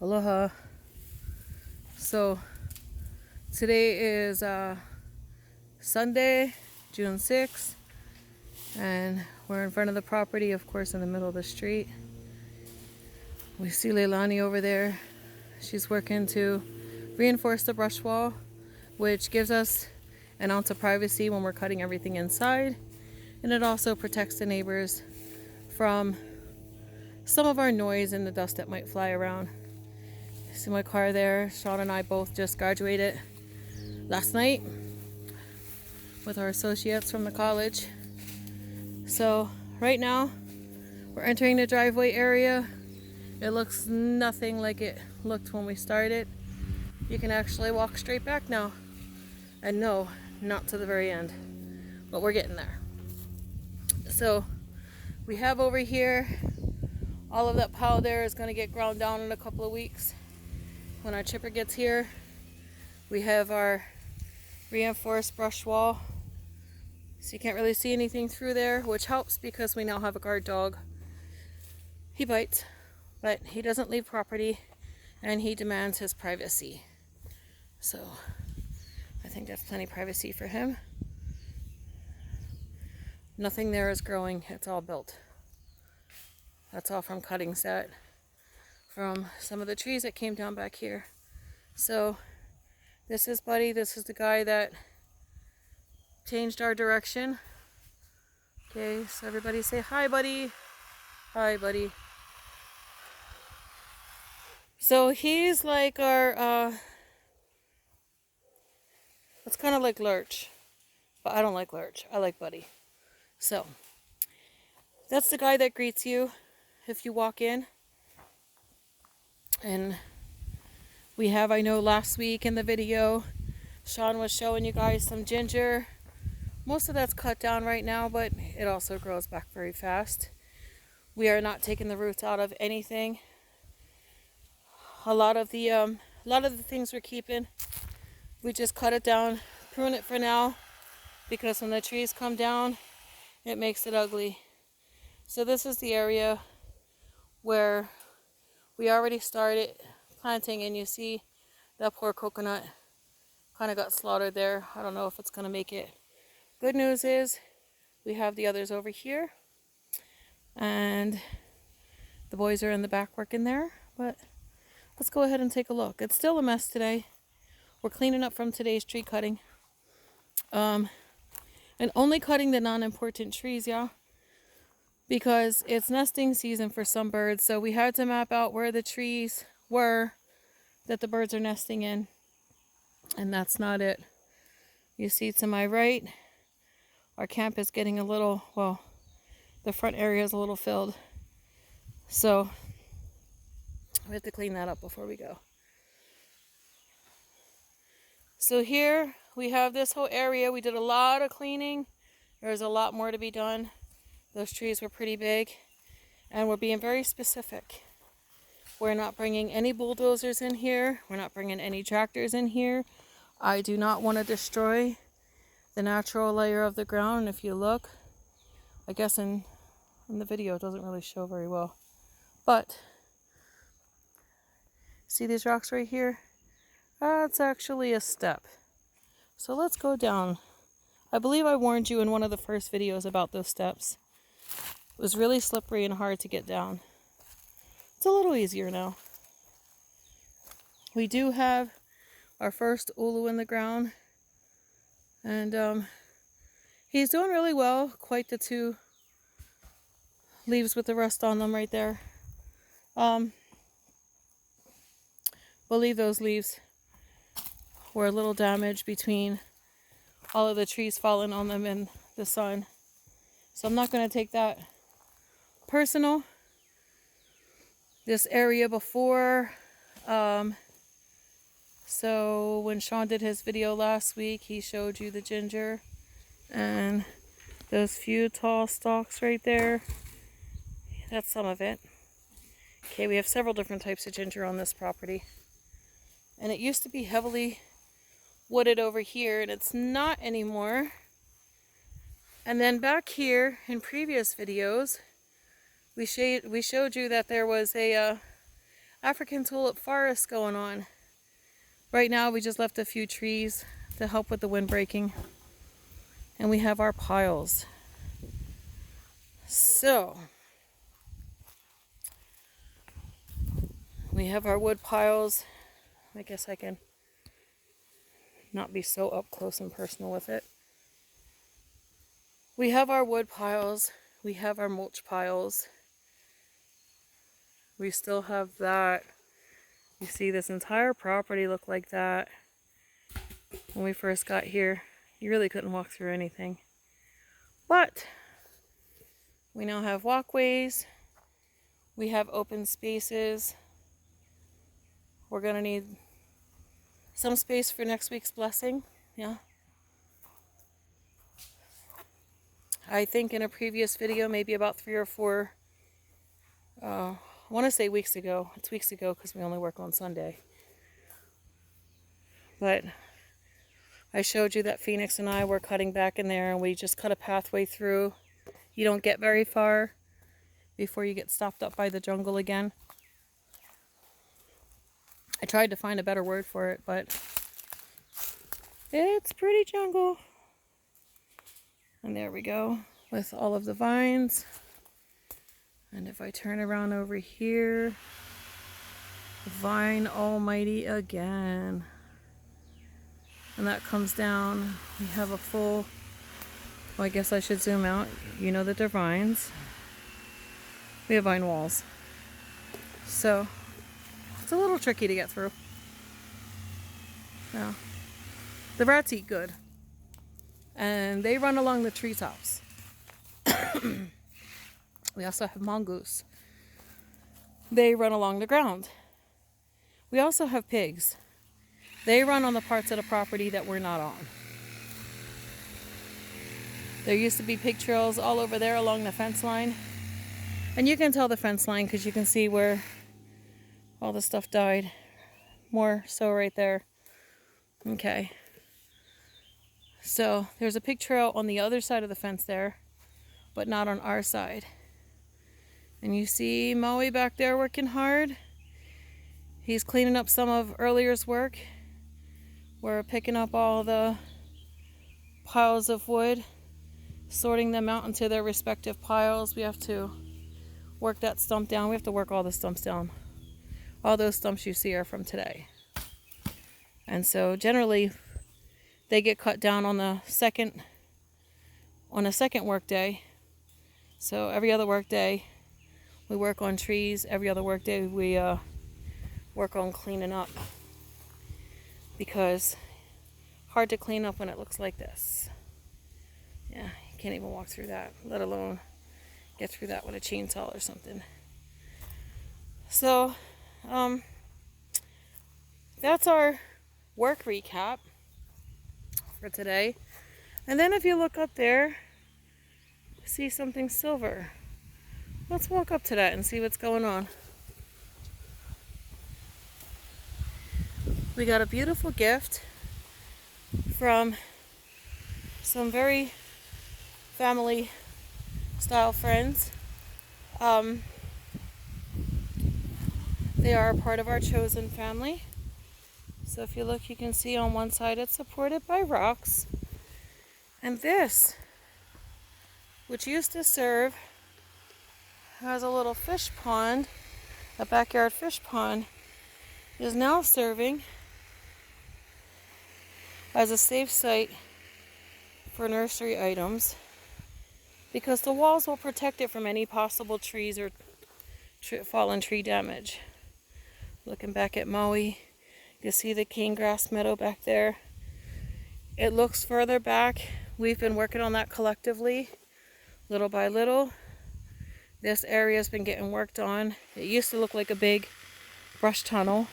Aloha. So today is Sunday, June 6th, and we're in front of the property, of course, in the middle of the street. We see Leilani over there. She's working to reinforce the brush wall, which gives us an ounce of privacy when we're cutting everything inside, and it also protects the neighbors from some of our noise and the dust that might fly around. See my car there. Sean and I both just graduated last night with our associates from the college. So right now we're entering the driveway area. It looks nothing like it looked when we started. You can actually walk straight back now. And no, not to the very end, but we're getting there. So we have over here, all of that pile there is going to get ground down in a couple of weeks. When our chipper gets here, we have our reinforced brush wall. So you can't really see anything through there, which helps because we now have a guard dog. He bites, but he doesn't leave property and he demands his privacy. So I think that's plenty of privacy for him. Nothing there is growing, it's all built. That's all from cuttings that from some of the trees that came down back here. So this is Buddy. This is the guy that changed our direction. Okay, so everybody say hi, Buddy. Hi, Buddy. So he's like our it's kind of like Lurch, but I don't like Lurch. I like Buddy. So that's the guy that greets you if you walk in. And we have, I know last week in the video, Sean was showing you guys some ginger. Most of that's cut down right now, but it also grows back very fast. We are not taking the roots out of anything. A lot of the things we're keeping, we just cut it down, prune it for now, because when the trees come down, it makes it ugly. So this is the area where we already started planting, and you see that poor coconut kind of got slaughtered there. I don't know if it's going to make it. Good news is we have the others over here, and the boys are in the back working there, but let's go ahead and take a look. It's still a mess today. We're cleaning up from today's tree cutting, and only cutting the non-important trees, yeah, because it's nesting season for some birds. So we had to map out where the trees were that the birds are nesting in, and that's not it. You see to my right, our camp is getting a little, well, the front area is a little filled, so we have to clean that up before we go. So here we have this whole area. We did a lot of cleaning. There's a lot more to be done. Those trees were pretty big, and we're being very specific. We're not bringing any bulldozers in here. We're not bringing any tractors in here. I do not want to destroy the natural layer of the ground. And if you look, I guess in the video it doesn't really show very well, but see these rocks right here? That's actually a step. So let's go down. I believe I warned you in one of the first videos about those steps. It was really slippery and hard to get down. It's a little easier now. We do have our first ulu in the ground, and he's doing really well. Quite the two leaves with the rust on them right there. Believe those leaves were a little damaged between all of the trees falling on them in the sun. So I'm not going to take that personal. This area before, so when Sean did his video last week, he showed you the ginger and those few tall stalks right there. That's some of it. Okay, we have several different types of ginger on this property, and it used to be heavily wooded over here, and it's not anymore. And then back here in previous videos, we showed you that there was a African tulip forest going on. Right now we just left a few trees to help with the wind breaking. And we have our piles. So, we have our wood piles. I guess I can not be so up close and personal with it. We have our wood piles. We have our mulch piles. We still have that. You see this entire property looked like that when we first got here. You really couldn't walk through anything. But we now have walkways. We have open spaces. We're going to need some space for next week's blessing. Yeah. I think in a previous video, maybe about 3 or 4, I want to say weeks ago. It's weeks ago because we only work on Sunday. But I showed you that Phoenix and I were cutting back in there, and we just cut a pathway through. You don't get very far before you get stopped up by the jungle again. I tried to find a better word for it, but it's pretty jungle. And there we go with all of the vines. And if I turn around over here, Vine Almighty again. And that comes down. We have a full, well, I guess I should zoom out. You know that they're vines. We have vine walls. So it's a little tricky to get through. Now, the rats eat good. And they run along the treetops. We also have mongoose. They run along the ground. We also have pigs. They run on the parts of the property that we're not on. There used to be pig trails all over there along the fence line. And you can tell the fence line because you can see where all the stuff died. More so right there. Okay. So there's a pig trail on the other side of the fence there, but not on our side. And you see Maui back there working hard. He's cleaning up some of earlier's work. We're picking up all the piles of wood, sorting them out into their respective piles. We have to work that stump down. We have to work all the stumps down. All those stumps you see are from today. And so generally they get cut down on a second work day. So every other work day we work on trees. Every other work day we work on cleaning up, because hard to clean up when it looks like this. Yeah, you can't even walk through that, let alone get through that with a chainsaw or something. So that's our work recap for today. And then if you look up there, see something silver. Let's walk up to that and see what's going on. We got a beautiful gift from some very family style friends. They are a part of our chosen family. So if you look, you can see on one side it's supported by rocks. And this, which used to serve as a little fish pond, a backyard fish pond, is now serving as a safe site for nursery items, because the walls will protect it from any possible trees or fallen tree damage. Looking back at Maui, you see the cane grass meadow back there. It looks further back. We've been working on that collectively, little by little. This area has been getting worked on. It used to look like a big brush tunnel,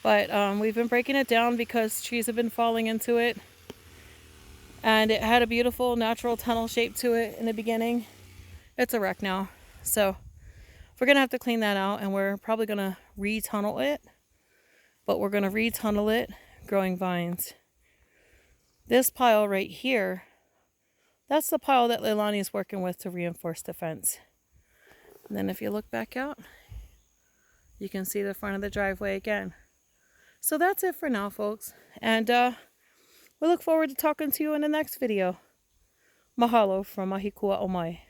but we've been breaking it down because trees have been falling into it. And it had a beautiful natural tunnel shape to it in the beginning. It's a wreck now. So we're going to have to clean that out, and we're probably going to re-tunnel it. But we're going to re-tunnel it growing vines. This pile right here, that's the pile that Leilani is working with to reinforce the fence. And then if you look back out, You can see the front of the driveway again. So that's it for now, folks. And we look forward to talking to you in the next video. Mahalo from Mahikū Aʻo Mai.